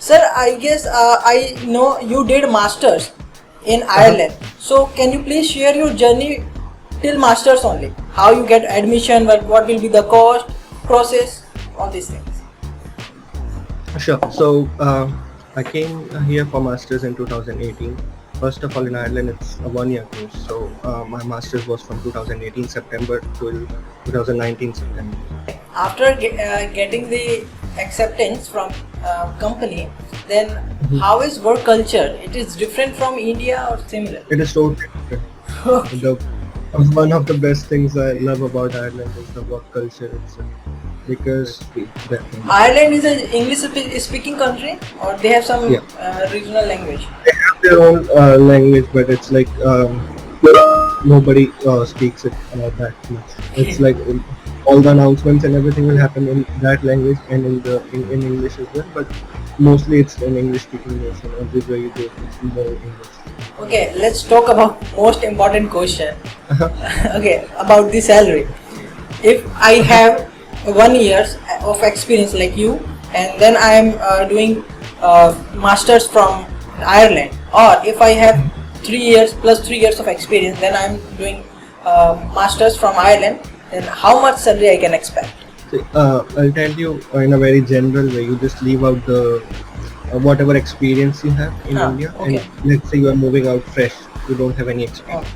Sir, I guess I know you did masters in Uh-huh. Ireland. So can you please share your journey till masters only? How you get admission? What will be the cost, process, all these things. Sure. So I came here for masters in 2018. First of all, in Ireland, it's a one-year course. So my masters was from 2018 September till 2019 September. After getting the acceptance from company, then Mhm. how is work culture? It is different from India or similar? It is totally different. Okay. The one of the best things I love about Ireland is the work culture itself, because the, Ireland is an English speaking country, or they have some yeah, regional language. they have their own language, but it's like nobody speaks it that much. It's Okay. like all the announcements and everything will happen in that language and in English as well. But mostly it's an English speaking nation. Everywhere you go, it's more English. Okay, let's talk about most important question. Okay, about the salary. If I have 1 years of experience like you, and then I am doing masters from Ireland, or if I have 3 years plus 3 years of experience, then I am doing masters from Ireland, then how much salary I can expect? So, I'll tell you in a very general way. You just leave out the whatever experience you have in India, and Okay. let's say you are moving out fresh. You don't have any Oh. experience.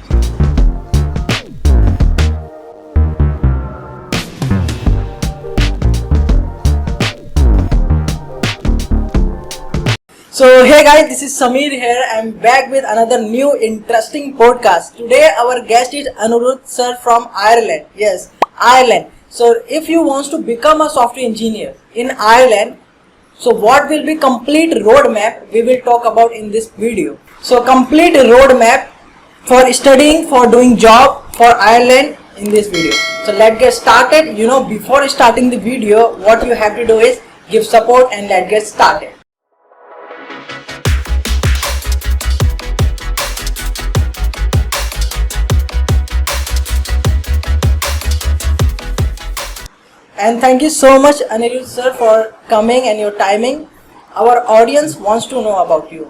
So hey guys, this is Samir here. I'm back with another new interesting podcast. Today our guest is Anirudh sir from Ireland. Yes, Ireland. So if you want to become a software engineer in Ireland, so what will be complete roadmap we will talk about in this video. So complete roadmap for studying, for doing job for Ireland in this video. So let's get started. Before starting the video, what you have to do is give support and let's get started. And thank you so much, Anirudh sir, for coming and your timing. Our audience wants to know about you.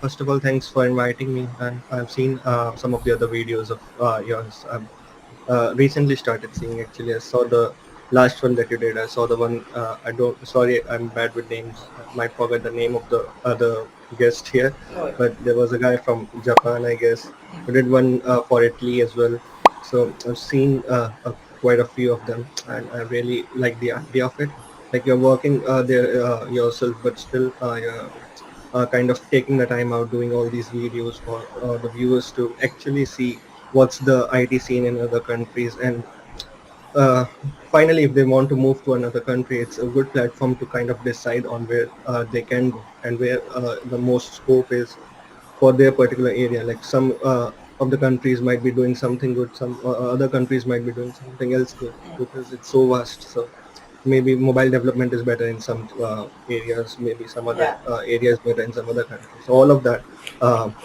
First of all, thanks for inviting me, and I've seen some of the other videos of yours. I've recently started seeing. Actually, I saw the last one that you did. I saw the one. I don't. Sorry, I'm bad with names. I might forget the name of the other guest here, No. but there was a guy from Japan, I guess, who did one for Italy as well. So I've seen quite a few of them, and I really like the idea of it. Like you're working there yourself, but still you're kind of taking the time out doing all these videos for the viewers to actually see what's the IT scene in other countries. And finally, if they want to move to another country, it's a good platform to kind of decide on where they can go and where the most scope is for their particular area. Like some of the countries might be doing something good, some other countries might be doing something else good, because it's so vast. So maybe mobile development is better in some areas, maybe some other Yeah. areas better in some other countries. So all of that,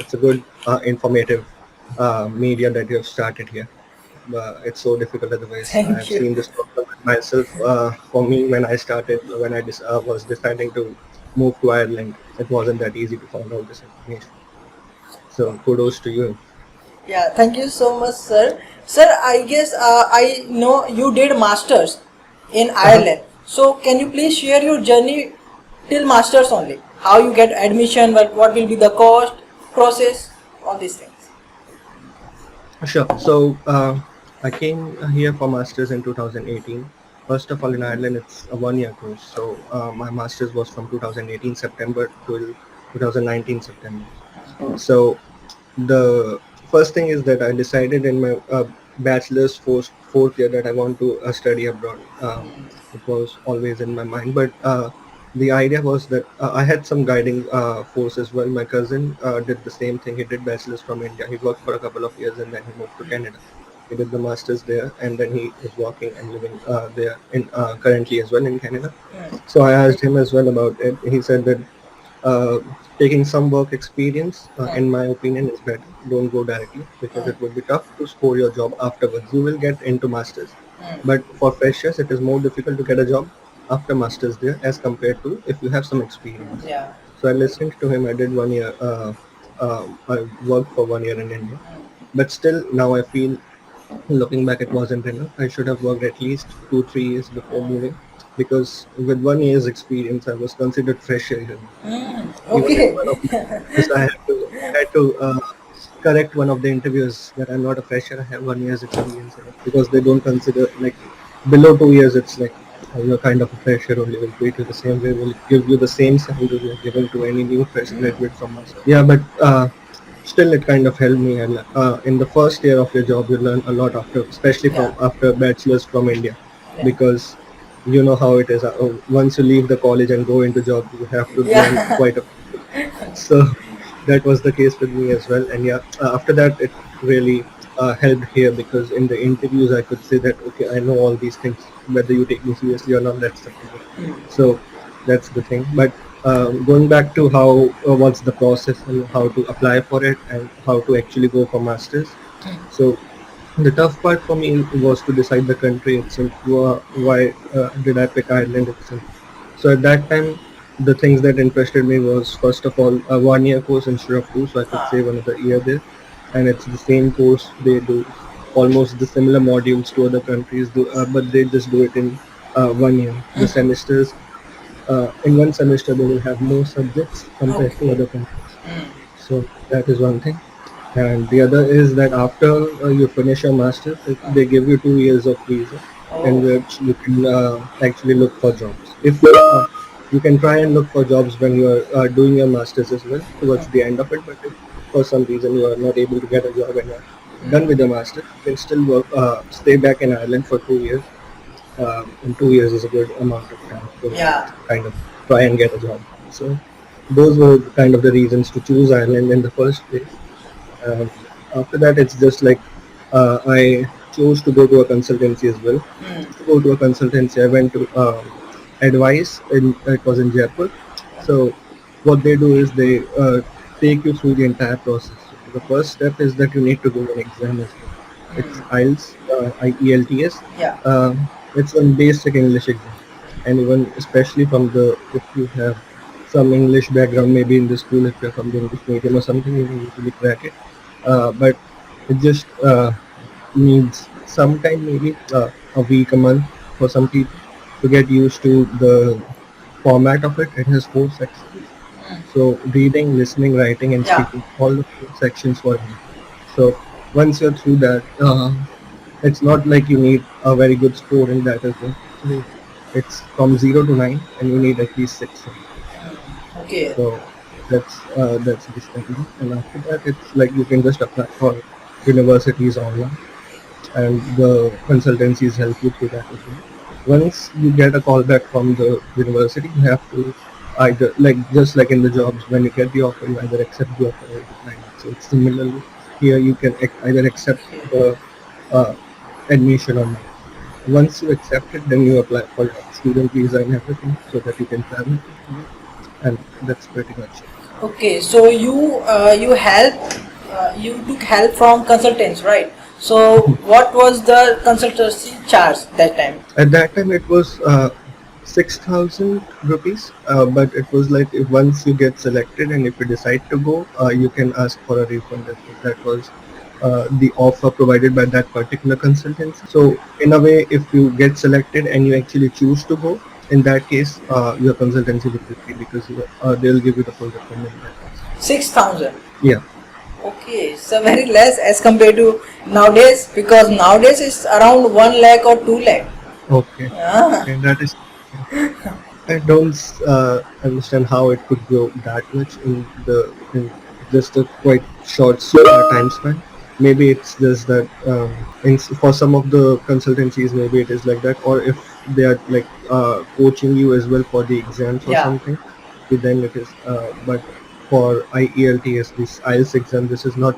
it's a good informative media that you have started here. It's so difficult otherwise. Thank I've you. seen this problem with myself. For me, when I started, when I was deciding to move to Ireland, it wasn't that easy to find out this information. So kudos to you. Yeah, thank you so much, sir. Sir, I guess I know you did masters in Uh-huh. Ireland. So can you please share your journey till masters only? How you get admission? What will be the cost, process, all these things. Sure. So I came here for masters in 2018. First of all, in Ireland, it's a one-year course. So my masters was from 2018 September till 2019 September. So the first thing is that I decided in my bachelor's fourth year that I want to study abroad. It was always in my mind, but the idea was that I had some guiding force as well. My cousin did the same thing. He did bachelor's from India. He worked for a couple of years and then he moved to Canada. He did the masters there, and then he is working and living there in currently as well in Canada. So I asked him as well about it. He said that uh, taking some work experience, in my opinion, is better. Don't go directly, because it would be tough to score your job afterwards. You will get into masters, but for freshers, it is more difficult to get a job after masters there as compared to if you have some experience. Yeah. So I listened to him. I did 1 year. I worked for 1 year in India, but still now I feel, looking back, it wasn't enough. I should have worked at least 2-3 years before moving, because with 1 year's experience, I was considered fresher here. Even in Okay. one of my interviews, I had to correct one of the interviews that I'm not a fresher. I have 1 year's experience here, because they don't consider, like, below 2 years. It's like, you're kind of a fresher only. Will treat you the same way. Will give you the same salary we are giving to any new fresh graduate from us. Yeah, but still it kind of helped me. And in the first year of your job, you learn a lot after, especially Yeah. from after bachelor's from India, Yeah. because you know how it is. Once you leave the college and go into job, you have to learn Yeah. quite a. So that was the case with me as well. And yeah, after that, it really helped here, because in the interviews I could say that, okay, I know all these things. Whether you take me seriously or not, that's the thing. So that's the thing. But going back to how what's the process and how to apply for it and how to actually go for masters. So the tough part for me was to decide the country itself. Why did I pick Ireland itself? So at that time, the things that interested me was, first of all, a 1 year course instead of two, so I could save another year there. And it's the same course. They do almost the similar modules to other countries, but they just do it in 1 year. The semesters, in one semester, they will have more subjects compared to Okay. other countries. So that is one thing. And the other is that after you finish your master's, they give you 2 years of visa, in Oh. which you can actually look for jobs. If you can try and look for jobs when you are doing your master's as well, towards the end of it. But if for some reason you are not able to get a job and you're done with your master's, you can still work, stay back in Ireland for 2 years. And 2 years is a good amount of time to Yeah. kind of try and get a job. So those were kind of the reasons to choose Ireland in the first place. And after that, it's just like, I chose to go to a consultancy as well. To go to a consultancy, I went to Advice. It was in Jaipur. So what they do is they take you through the entire process. So the first step is that you need to do an exam as well. It's IELTS, IELTS. Yeah. It's a basic English exam, and even especially from the, if you have some English background, maybe in the school, if you're from the English medium or something, you can usually crack it. But it just needs some time, maybe a week, a month, for some people to get used to the format of it. It has 4 sections. So reading, listening, writing, and Yeah. speaking, all the 4 sections for you. So once you're through that, it's not like you need a very good score in that as well. Actually, it's from 0 to 9, and you need at least 6. Okay. So that's the strategy. And after that, it's like you can just apply for universities online, and the consultancies help you through that as well. Once you get a call back from the university, you have to either, like, just like in the jobs, when you get the offer, you either accept the offer or decline it. So it's similarly here, you can either accept the uh, admission or not. Once you accept it, then you apply for your student visa and everything, so that you can travel, and that's pretty much it. Okay. So you took help from consultants, right? So what was the consultancy charge that time? At that time, it was 6,000 rupees, but it was like, if once you get selected and if you decide to go, you can ask for a refund. That was the offer provided by that particular consultancy. So in a way, if you get selected and you actually choose to go, in that case, your consultancy will be free, because they'll give you the full refund in that case. 6,000. Yeah. Okay, so very less as compared to nowadays, because nowadays it's around 1 lakh or 2 lakh. Okay. Ah. And that is. I don't understand how it could go that much in just a quite short time span. Maybe it's just that for some of the consultancies, maybe it is like that, or if they are like coaching you as well for the exams or Yeah. something, then it is. But for IELTS, this IELTS exam, this is not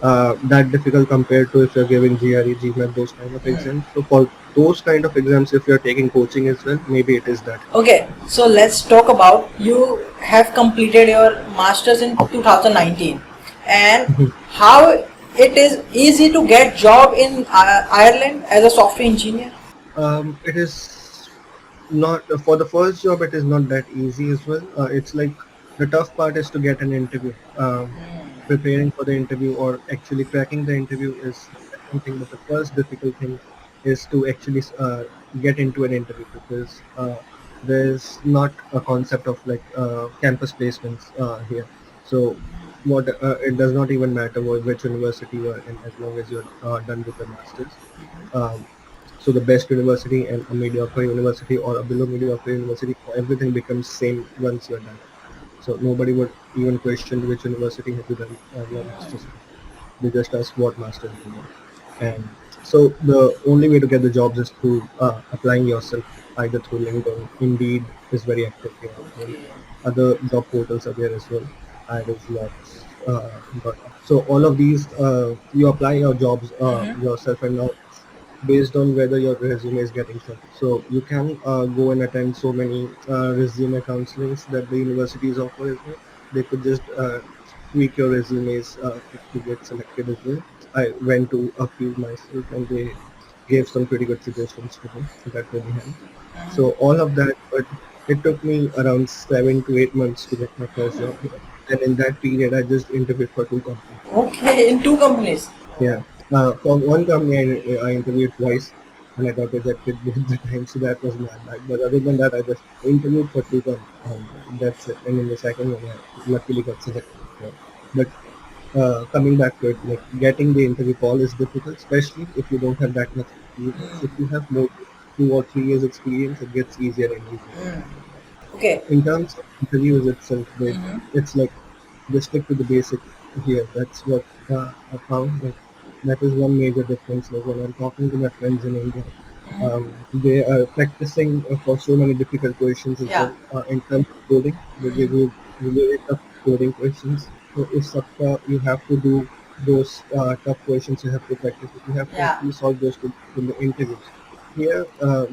that difficult compared to if you're giving GRE, GMAT, those kind of exams. So for those kind of exams, if you're taking coaching as well, maybe it is that. Okay, so let's talk about, you have completed your masters in 2019, and how it is easy to get job in Ireland as a software engineer. It is Not for the first job, it is not that easy as well. It's like the tough part is to get an interview. Preparing for the interview or actually cracking the interview is a different thing, but the first difficult thing is to actually get into an interview, because there's not a concept of like campus placements here. So what it does not even matter which university you are in, as long as you're done with the masters. um, so the best university and a mediocre university or a below mediocre university, everything becomes same once you're done. So nobody would even question which university have you done your masters in. They just ask what masters you done. And so the only way to get the jobs is through applying yourself, either through LinkedIn. Indeed is very active here as well. Okay. Other job portals are there as well. Iris, Lots, so all of these, you apply your jobs yourself, and now based on whether your resume is getting shortlisted. So you can go and attend so many resume counselings that the universities offer as well. They could just tweak your resumes if you get selected as well. I went to a few myself, and they gave some pretty good suggestions to me that really helped. So all of that, but it took me around 7 to 8 months to get my first job here. And in that period, I just interviewed for two companies. Okay, in two companies. Yeah. For one company, I interviewed twice, and I got rejected both the time, so that was my bad. But other than that, I just interviewed for two companies, and that's it. And in the second one, I luckily got selected. Yeah. But coming back to it, like getting the interview call is difficult, especially if you don't have that much experience. If you have more 2 or 3 years experience, it gets easier and easier. Okay. In terms of interviews itself, it's like they stick to the basic here. That's what I found. Like, that is one major difference. Like when I'm talking to my friends in India, they are practicing for so many difficult questions as Yeah. well. In terms of coding, they give you really tough coding questions. So if you have to do those tough questions, you have to practice it. You have to Yeah. actually solve those in the interviews. Here,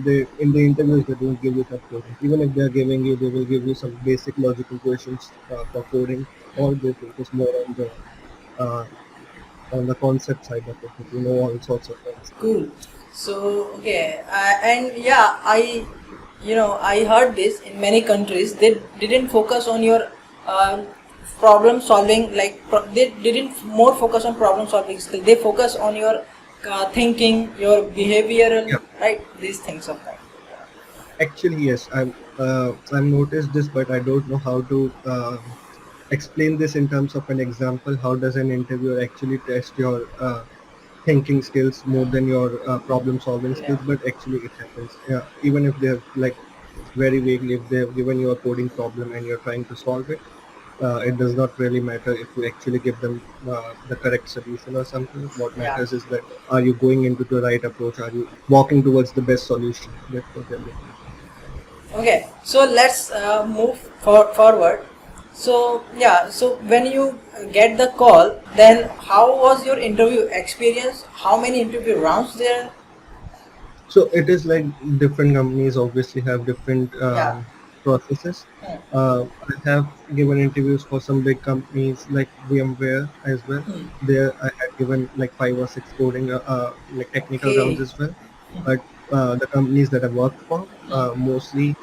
they in the interviews they don't give you tough coding. Even if they are giving you, they will give you some basic logical questions for coding, or they focus more uh, on the concept side of it. You know, all sorts of things. Cool. So okay, and yeah, I heard this in many countries. They didn't focus on your problem solving. Like they didn't more focus on problem solving skill. They focus on your thinking, your behavioral, Yeah, right? These things of that. actually, yes. I've noticed this, but I don't know how to explain this in terms of an example. How does an interviewer actually test your thinking skills more than your problem solving Yeah. skills? But actually, it happens. Yeah, even if they have like very vaguely, if they have given you a coding problem and you're trying to solve it, it does not really matter if you actually give them the correct solution or something. What Yeah. matters is that are you going into the right approach? Are you walking towards the best solution? That's what they're looking for. Okay, so let's move forward. So yeah, so when you get the call, then how was your interview experience? How many interview rounds there? So it is like different companies obviously have different Yeah. processes. I have given interviews for some big companies like VMware as well. There I had given like 5 or 6 coding like technical rounds Okay. as well. But the companies that I worked for, mostly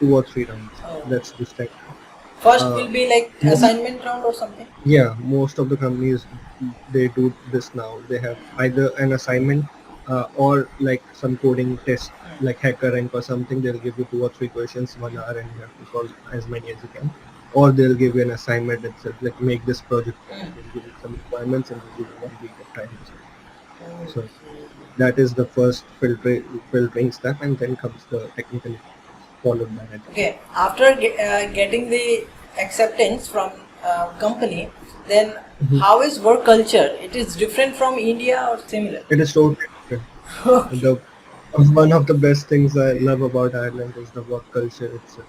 2 or 3 rounds. Oh. That's the standard. First Uh, will be like assignment round or something. yeah, most of the companies they do this now. They have either an assignment or like some coding test, like HackerRank or something. They'll give you 2 or 3 questions, 1 hour, and you have to solve as many as you can. Or they'll give you an assignment itself, like make this project for me. They'll give you some requirements and they'll give you 1 week of time. So that is the first filtering step, and then comes the technical followed by it. Okay, after getting the acceptance from company, then how is work culture? It is different from India or similar? It is totally different. The one of the best things I love about Ireland is the work culture itself,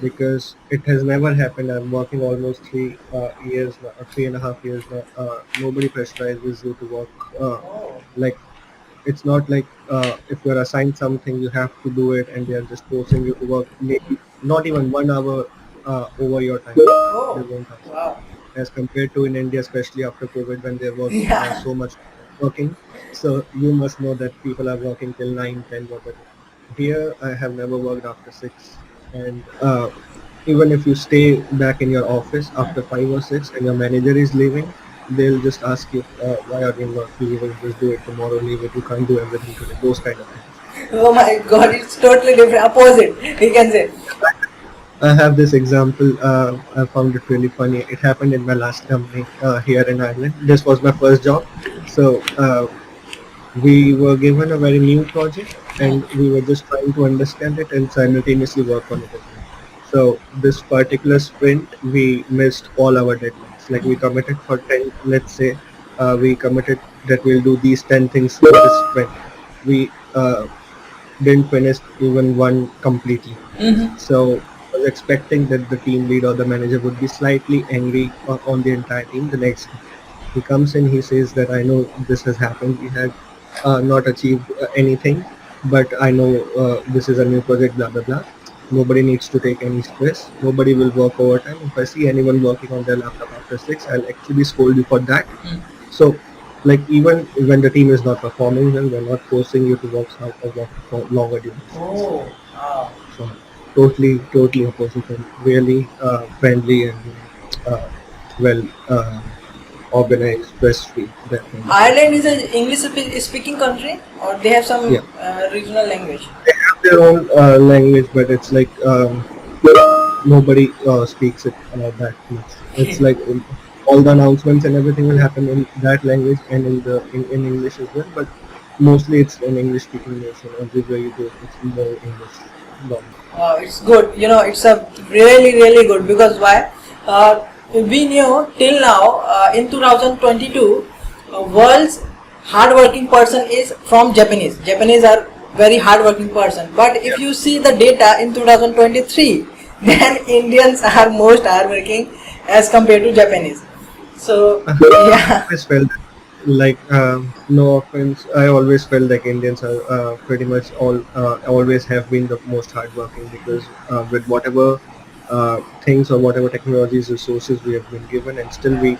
because it has never happened. I'm working almost 3 years now, 3.5 years now. Nobody pressurizes you to work. Oh. Like it's not like if you're assigned something, you have to do it, and they are just forcing you to work maybe not even 1 hour over your time. They Oh. won't ask. Wow. As compared to in India, especially after COVID, when there was Yeah. so much working. So you must know that people are working till 9, 10, whatever. Here, I have never worked after 6, and even if you stay back in your office after 5 or 6, and your manager is leaving, they'll just ask you, "Why are you not leaving? Just do it tomorrow. Leave it. You can't do everything today." Those kind of things. Oh my God, it's totally different, opposite, we can say. I have this example. I found it really funny. It happened in my last company here in Ireland. This was my first job, so we were given a very new project, and we were just trying to understand it and simultaneously work on it as well. So this particular sprint, we missed all our deadlines. Like we committed for 10, let's say, we committed that we'll do these 10 things for this sprint. We didn't finish even one completely. So I was expecting that the team lead or the manager would be slightly angry on the entire team the next day. He comes in, he says that I know this has happened. We had not achieved anything, but I know this is a new project, blah, blah, blah. Nobody needs to take any stress. Nobody will work overtime. If I see anyone working on their laptop after 6, I'll actually scold you for that. So, like, even when the team is not performing well, we're not forcing you to work for longer duties. Oh, wow. So totally opposite and really friendly and uh, well organized, stress-free. That kind of thing. Ireland is an English speaking country, or they have some Yeah, regional language? they have their own language, but it's like nobody speaks it that much. It's like all the announcements and everything will happen in that language and in English as well. But mostly it's an English-speaking nation. Everywhere you go, it's more English. Dominant. It's good. It's a really good, because why? We knew till now, in 2022, world's hardworking person is from Japanese. Japanese are very hardworking person. But if you see the data in 2023, then Indians are most hardworking as compared to Japanese. So I yeah. always felt like no offense. I always felt like Indians are pretty much always have been the most hardworking because with whatever things or whatever technologies resources we have been given, and still we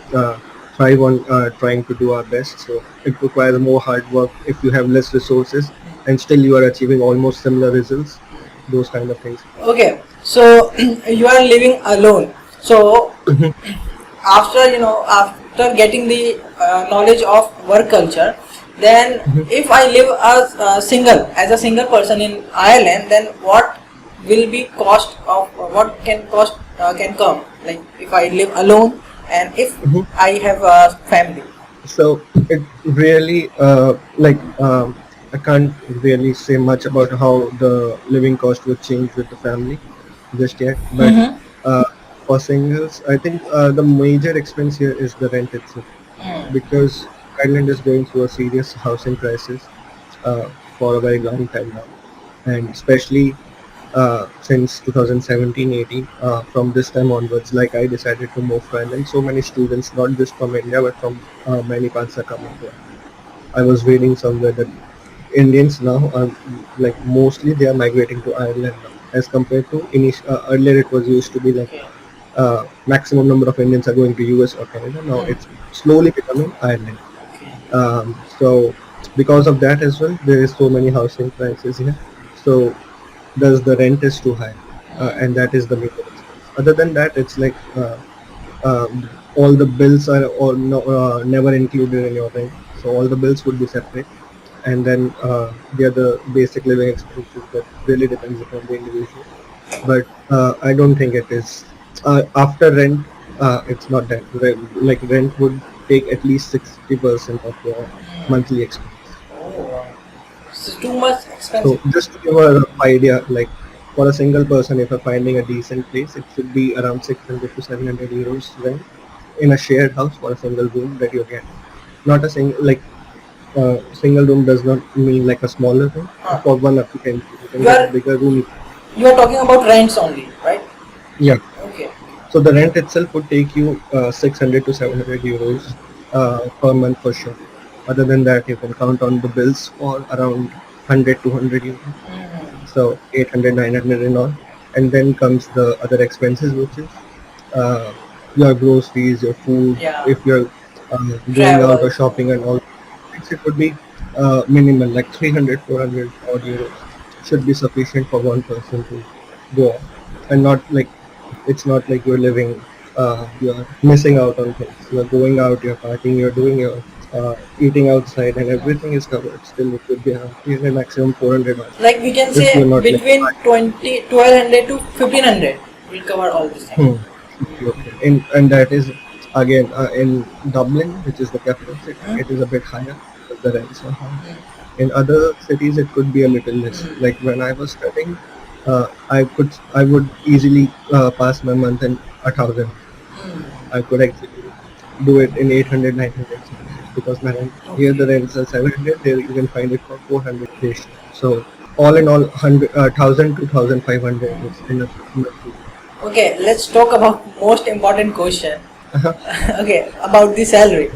thrive on trying to do our best. So it requires more hard work if you have less resources, and still you are achieving almost similar results. Those kind of things. Okay. So you are living alone. So after getting the knowledge of work culture, then if I live as a single person in Ireland, then what will be cost of what can cost can come, like if I live alone and if I have a family. So it really I can't really say much about how the living cost would change with the family just yet, but uh, for singles, I think the major expense here is the rent itself because Ireland is going through a serious housing crisis uh, for a very long time now, and especially since 2017-18, from this time onwards, like I decided to move to Ireland. So many students, not just from India, but from many parts are coming to Ireland. I was reading somewhere that Indians now are like mostly they are migrating to Ireland now, as compared to earlier it was used to be like Okay. maximum number of Indians are going to US or Canada. Now it's slowly becoming Ireland. Okay. So because of that as well, there is so many housing prices here. So thus the rent is too high, and that is the major expense. Other than that, it's like all the bills are all never included in your rent. So all the bills would be separate, and then the other basic living expenses that really depends upon the individual. But I don't think it is. After rent, it's not that. Like rent would take at least 60% of your monthly expense. Oh, wow. It's too much So expensive. just to give a rough idea, like for a single person, if you're finding a decent place, it should be around 600 to 700 euros rent in a shared house for a single room that you get. Not a single room does not mean like a smaller room. Huh. For one occupant, you can You get a are bigger room. you are talking about rents only, right? Yeah. Okay. So the rent itself would take you 600 to 700 euros per month for sure. Other than that, you can count on the bills for around 100 to 100 euros. So 800, 900 and all. And then comes the other expenses, which is uh, your groceries, your food. Yeah. If you're going out Travel. or shopping and all, it would be minimal, like 300, 400 odd euros. should be sufficient for one person to go on, and not like it's not like you're living, you're missing out on things. You're going out, you're partying, you're doing your eating outside, and everything is covered. Still, it would be around 300, maximum 400 dollars Like we can if say you're not like. between 1200 to 1500. We'll cover all this thing. Okay. And that is again in Dublin, which is the capital city. It is a bit higher because the rents are high. In other cities, it could be a little less. Like when I was studying, I would easily pass my month in 1,000. I could actually do it in 800, 900 because my rent here the rents are 700. There you can find it for 400 days. So all in all, 1,000 to 1,500 is enough. Okay, let's talk about most important question. Uh-huh. Okay, about the salary.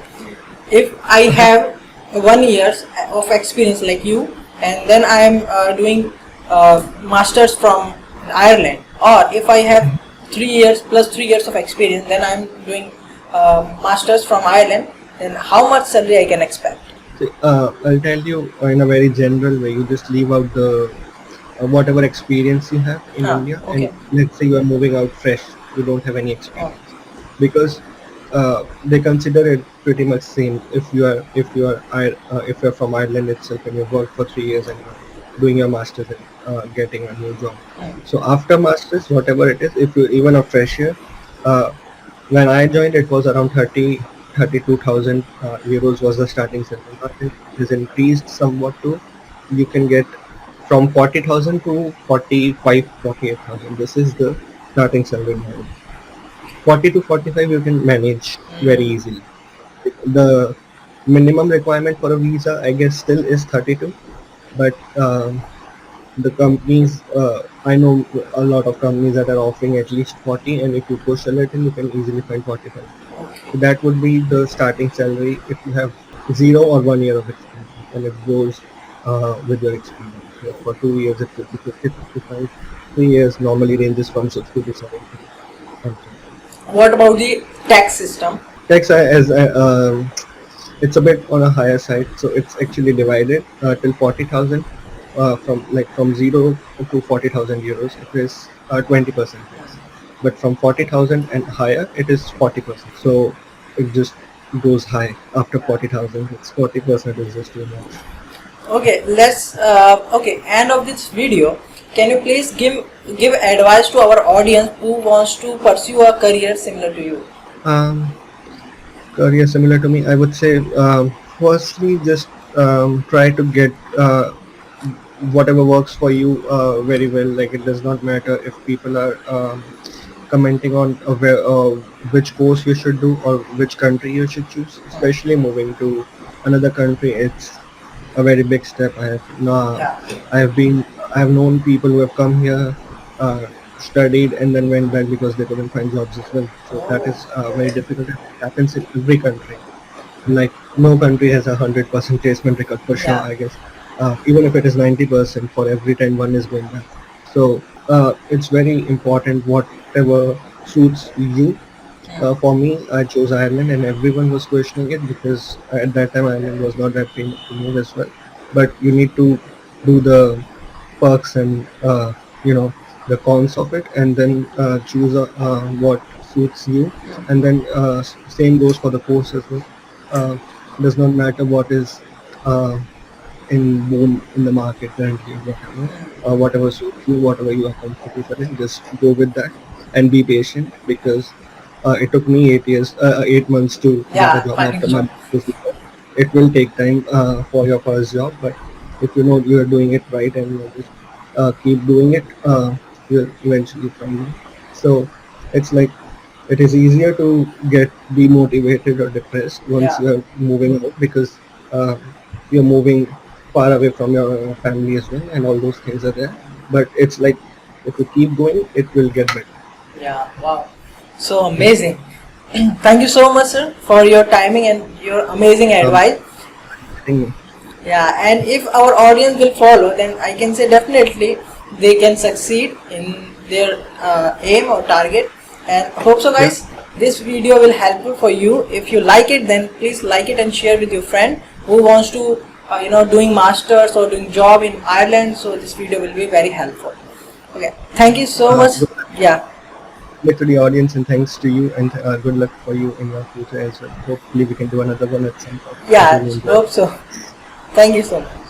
If I have 1 years of experience like you, and then I am doing masters from Ireland, or if I have 3 years plus 3 years of experience, then I am doing masters from Ireland, then how much salary I can expect? See, I'll tell you in a very general way. You just leave out the whatever experience you have in India, okay. and let's say you are moving out fresh. You don't have any experience because they consider it pretty much same. If you're from Ireland itself and you've worked for 3 years and you're doing your masters and getting a new job. So after masters, whatever it is, if you're even a fresher, when I joined, it was around 32,000 euros was the starting salary. But it has increased somewhat to, you can get from 40,000 to 48,000. This is the starting salary now. 40 to 45 you can manage very easily. The minimum requirement for a visa, I guess, still is 32, but the companies, I know a lot of companies that are offering at least 40, and if you push a little, you can easily find 45. So that would be the starting salary if you have 0 or 1 year of experience, and it goes with your experience. So for 2 years, it could be 50, 55. 3 years normally ranges from 60 to 70. What about the tax system? Tax it's a bit on a higher side, so it's actually divided till 40,000. From 0 to 40,000 euros, it is 20%. But from 40,000 and higher, it is 40%. So it just goes high after 40,000. It's 40% is just too much. Okay, let's end of this video. Can you please give advice to our audience who wants to pursue a career similar to you? Career similar to me, I would say, firstly, just try to get whatever works for you very well. Like, it does not matter if people are commenting on which course you should do or which country you should choose. Especially moving to another country, it's a very big step. I have known people who have come here, studied, and then went back because they couldn't find jobs as well. So that is very difficult. It happens in every country. Like, no country has 100% placement record for sure. I guess even if it is 90%, for every 10 one is going back. So it's very important whatever suits you. For me, I chose Ireland, and everyone was questioning it because at that time Ireland was not that famous to move as well. But you need to do the perks and the cons of it, and then choose what suits you. And then same goes for the course as well. Does not matter what is in boom in the market currently, whatever suits you, whatever you are comfortable in, just go with that and be patient, because it took me 8 months to get a job after my master's. It will take time for your first job, but if you know you are doing it right and you just keep doing it, you'll eventually find it. So it's like, it is easier to get demotivated or depressed once you're moving out, because you're moving far away from your family as well, and all those things are there. But it's like, if you keep going, it will get better. Yeah, wow. So amazing. Thank you so much, sir, for your timing and your amazing advice. Yeah, and if our audience will follow, then I can say definitely they can succeed in their aim or target. And hope so, guys, this video will helpful for you. If you like it, then please like it and share with your friend who wants to doing masters or doing job in Ireland, so this video will be very helpful. Okay, thank you so much. Good Yeah, luck to the audience, and thanks to you, and good luck for you in your future as well. Hopefully, we can do another one at some point. I yeah, really enjoyed it. hope so. Thank you so much.